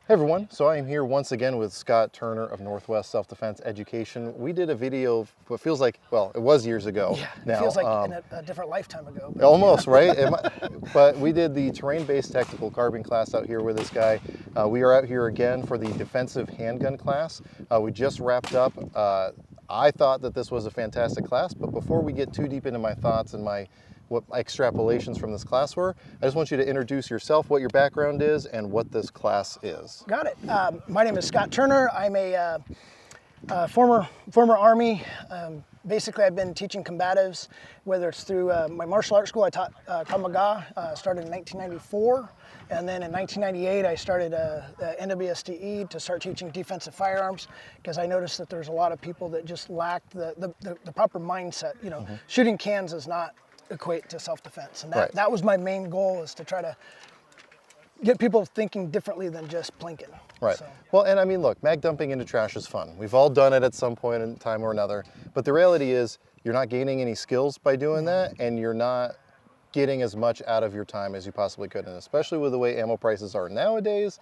Hey everyone, so I am here once again with Scott Turner of Northwest Self-Defense Education. We did a video of what feels like, well, it was years ago. Yeah, now. It feels like a different lifetime ago. Almost, right? But we did the terrain-based tactical carbine class out here with this guy. We are out here again for the defensive handgun class. We just wrapped up. I thought that this was a fantastic class, but before we get too deep into my thoughts and what my extrapolations from this class were, I just want you to introduce yourself, what your background is, and what this class is. Got it. My name is Scott Turner. I'm a former Army. Basically, I've been teaching combatives, whether it's through my martial arts school. I taught Krav Maga, started in 1994. And then in 1998, I started NWSDE to start teaching defensive firearms, because I noticed that there's a lot of people that just lacked the proper mindset. You know, shooting cans does not equate to self-defense. And that was my main goal, is to try to get people thinking differently than just plinking. Right. So. Well, and I mean, look, mag dumping into trash is fun. We've all done it at some point in time or another. But the reality is, you're not gaining any skills by doing that, and you're not getting as much out of your time as you possibly could. And especially with the way ammo prices are nowadays,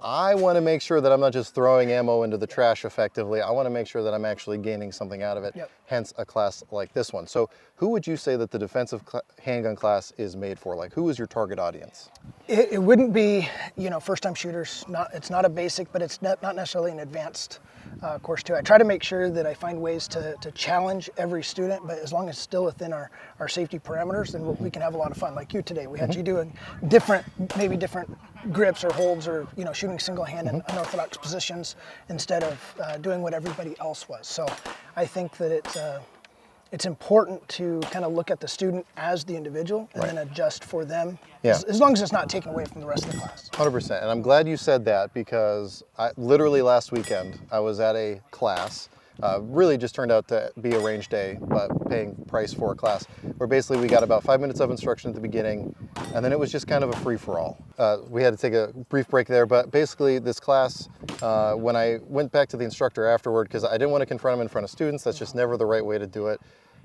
I want to make sure that I'm not just throwing ammo into the trash effectively. I want to make sure that I'm actually gaining something out of it, hence a class like this one. So who would you say that the defensive handgun class is made for? Like, who is your target audience? It wouldn't be, first-time shooters. It's not a basic, but it's not necessarily an advanced course too. I try to make sure that I find ways to challenge every student, but as long as it's still within our safety parameters, then we can have a lot of fun. Like you today, we had you doing maybe different grips or holds, or shooting single hand in unorthodox positions instead of doing what everybody else was. So I think that it's important to kind of look at the student as the individual and then adjust for them, as long as it's not taken away from the rest of the class. 100%, and I'm glad you said that, because literally last weekend I was at a class, really just turned out to be a range day, but paying price for a class, where basically we got about 5 minutes of instruction at the beginning, and then it was just kind of a free-for-all. We had to take a brief break there, but basically this class, when I went back to the instructor afterward, because I didn't want to confront him in front of students, that's just never the right way to do it,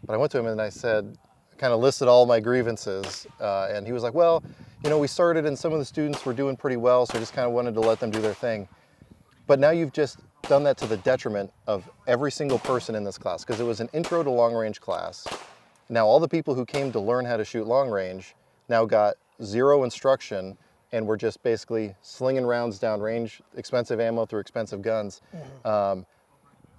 but I went to him and I said, kind of listed all my grievances, and he was like, well, we started and some of the students were doing pretty well, so I just kind of wanted to let them do their thing. But now you've just done that to the detriment of every single person in this class, because it was an intro to long range class. Now all the people who came to learn how to shoot long range now got zero instruction, and we're just basically slinging rounds down range, expensive ammo through expensive guns.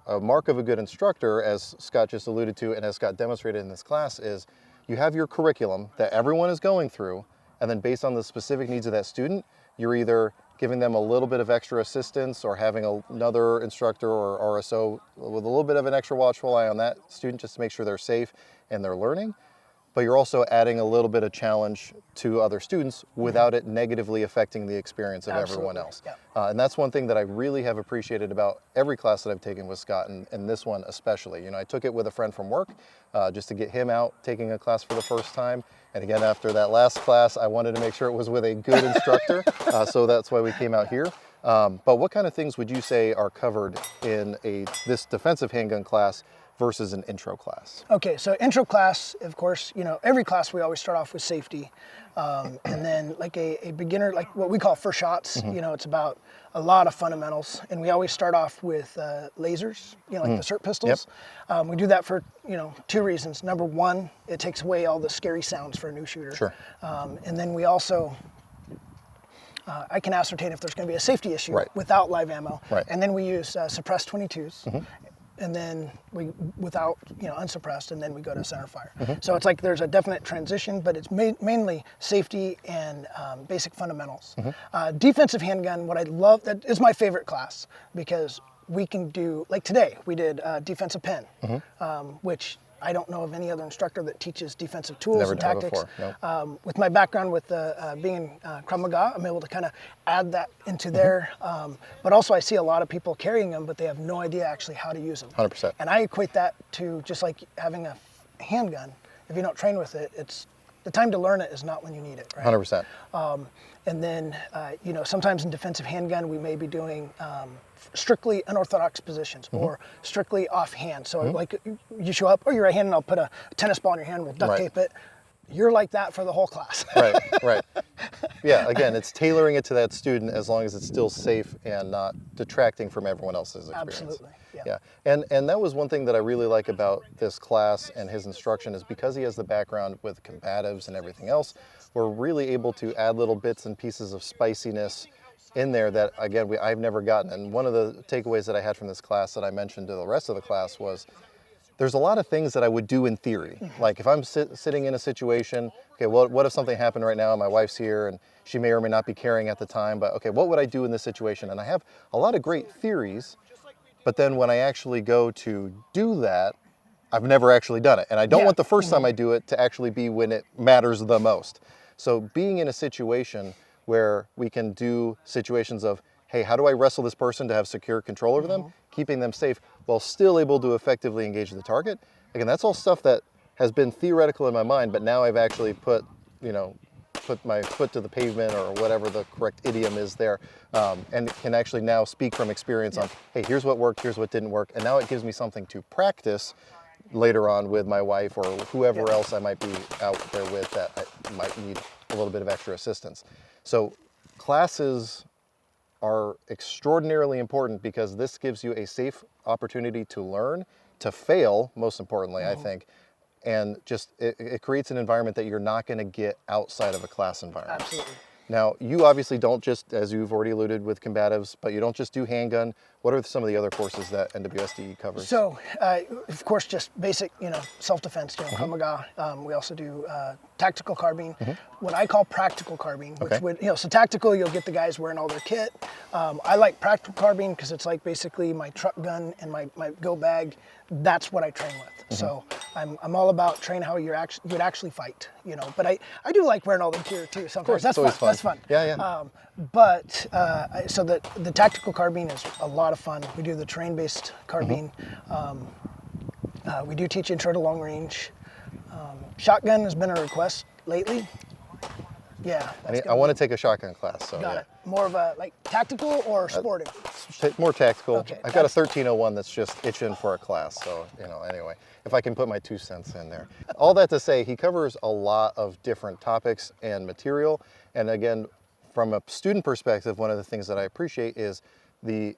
A mark of a good instructor, as Scott just alluded to and as Scott demonstrated in this class, is you have your curriculum that everyone is going through, and then based on the specific needs of that student, you're either giving them a little bit of extra assistance or having another instructor or RSO with a little bit of an extra watchful eye on that student just to make sure they're safe and they're learning. But you're also adding a little bit of challenge to other students without it negatively affecting the experience of everyone else. And that's one thing that I really have appreciated about every class that I've taken with Scott, and this one especially. I took it with a friend from work just to get him out taking a class for the first time. And again, after that last class, I wanted to make sure it was with a good instructor. So that's why we came out here. But what kind of things would you say are covered in this defensive handgun class versus an intro class? Okay, so intro class, of course, every class we always start off with safety. And then like a beginner, like what we call first shots, it's about a lot of fundamentals. And we always start off with lasers, like the SIRT pistols. We do that for, two reasons. Number one, it takes away all the scary sounds for a new shooter. Sure. And then we also, I can ascertain if there's going to be a safety issue without live ammo. And then we use suppressed 22s. And then without, unsuppressed, and then we go to center fire. So it's like there's a definite transition, but it's mainly safety and basic fundamentals. Defensive handgun, what I love, that is my favorite class, because we can do, like today, we did defensive pen, which I don't know of any other instructor that teaches defensive tools and tactics. Before, with my background with being in Krav Maga, I'm able to kind of add that into there. But also I see a lot of people carrying them, but they have no idea actually how to use them. 100%. And I equate that to just like having a handgun. If you don't train with it, the time to learn it is not when you need it. 100%. And then, sometimes in defensive handgun, we may be doing strictly unorthodox positions or strictly offhand. So like you show up, oh, you're right-handed, I'll put a tennis ball in your hand, we'll duct tape it. you're like that for the whole class. Right. Yeah, again, it's tailoring it to that student as long as it's still safe and not detracting from everyone else's experience. Absolutely. Yeah. And that was one thing that I really like about this class and his instruction is because he has the background with combatives and everything else, we're really able to add little bits and pieces of spiciness in there that, again, I've never gotten. And one of the takeaways that I had from this class that I mentioned to the rest of the class was there's a lot of things that I would do in theory. Like if I'm sitting in a situation, okay, well, what if something happened right now and my wife's here and she may or may not be carrying at the time, but okay, what would I do in this situation? And I have a lot of great theories, but then when I actually go to do that, I've never actually done it. And I don't want the first time I do it to actually be when it matters the most. So being in a situation where we can do situations of, hey, how do I wrestle this person to have secure control over them, keeping them safe while still able to effectively engage the target? Again, that's all stuff that has been theoretical in my mind, but now I've actually put my foot to the pavement or whatever the correct idiom is there, and can actually now speak from experience on, hey, here's what worked, here's what didn't work, and now it gives me something to practice later on with my wife or whoever else I might be out there with that I might need a little bit of extra assistance. So classes are extraordinarily important because this gives you a safe opportunity to learn, to fail, most importantly, I think, and just it creates an environment that you're not going to get outside of a class environment. Absolutely. Now, you obviously don't just, as you've already alluded with combatives, but you don't just do handgun. What are some of the other courses that NWSDE covers? So, of course, just basic, self-defense, Krav Maga. We also do tactical carbine, what I call practical carbine, which would, so tactical, you'll get the guys wearing all their kit. I like practical carbine because it's like basically my truck gun and my go bag. That's what I train with. So I'm all about train how you'd actually fight, But I do like wearing all the gear too. Sometimes that's fun. That's fun. Yeah. So the tactical carbine is a lot of fun. We do the terrain-based carbine. We do teach intro to long range. Shotgun has been a request lately. Yeah. I want to take a shotgun class. So Got it. More of a tactical or sporting? More tactical. Okay, I've got a 1301 that's just itching for a class. So, anyway, if I can put my 2 cents in there. All that to say, he covers a lot of different topics and material. And again, from a student perspective, one of the things that I appreciate is the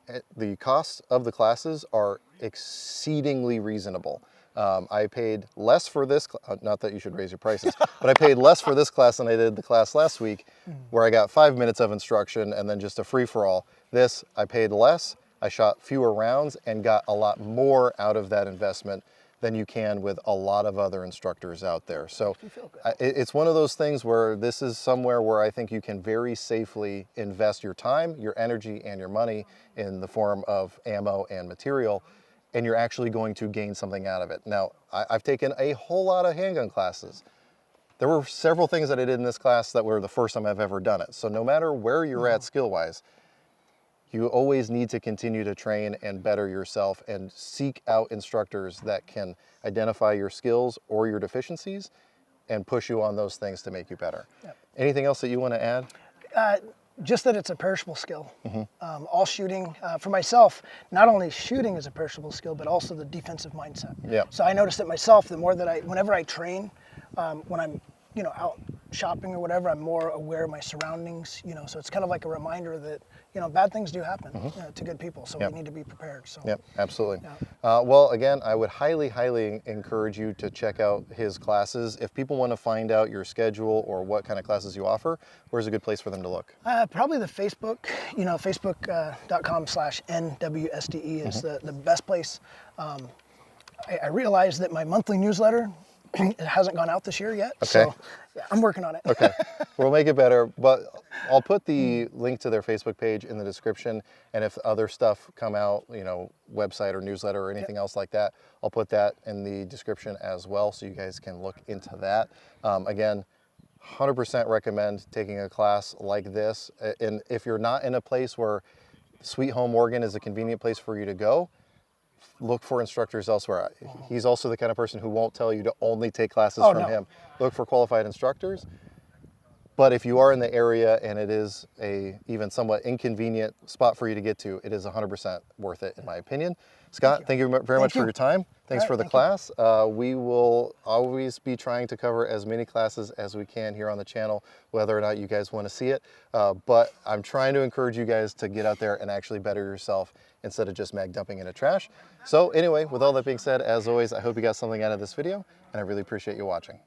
costs of the classes are exceedingly reasonable. I paid less for this, not that you should raise your prices, but I paid less for this class than I did the class last week, where I got 5 minutes of instruction and then just a free-for-all. This, I paid less, I shot fewer rounds, and got a lot more out of that investment than you can with a lot of other instructors out there. So it's one of those things where this is somewhere where I think you can very safely invest your time, your energy, and your money in the form of ammo and material, and you're actually going to gain something out of it. Now, I've taken a whole lot of handgun classes. There were several things that I did in this class that were the first time I've ever done it. So no matter where you're at skill-wise, you always need to continue to train and better yourself and seek out instructors that can identify your skills or your deficiencies and push you on those things to make you better. Yep. Anything else that you want to add? Just that it's a perishable skill. All shooting, for myself, not only shooting is a perishable skill, but also the defensive mindset. Yeah. So I noticed it myself, the more that whenever I train, when I'm out shopping or whatever, I'm more aware of my surroundings, so it's kind of like a reminder that, bad things do happen to good people, so we need to be prepared. So. Yep, absolutely. Well, again, I would highly, highly encourage you to check out his classes. If people want to find out your schedule or what kind of classes you offer, where's a good place for them to look? Probably the Facebook, facebook.com/NWSDE is the best place. I realized that my monthly newsletter, it hasn't gone out this year yet, so I'm working on it. Okay, we'll make it better, but I'll put the link to their Facebook page in the description, and if other stuff come out, website or newsletter or anything else like that, I'll put that in the description as well, so you guys can look into that. Again, 100% recommend taking a class like this, and if you're not in a place where Sweet Home Oregon is a convenient place for you to go, look for instructors elsewhere. He's also the kind of person who won't tell you to only take classes from him. Look for qualified instructors. But if you are in the area and it is a even somewhat inconvenient spot for you to get to, it is 100% worth it, in my opinion. Scott, thank you very much for your time. Thanks for the class. We will always be trying to cover as many classes as we can here on the channel, whether or not you guys want to see it. But I'm trying to encourage you guys to get out there and actually better yourself instead of just mag dumping in a trash. So anyway, with all that being said, as always, I hope you got something out of this video, and I really appreciate you watching.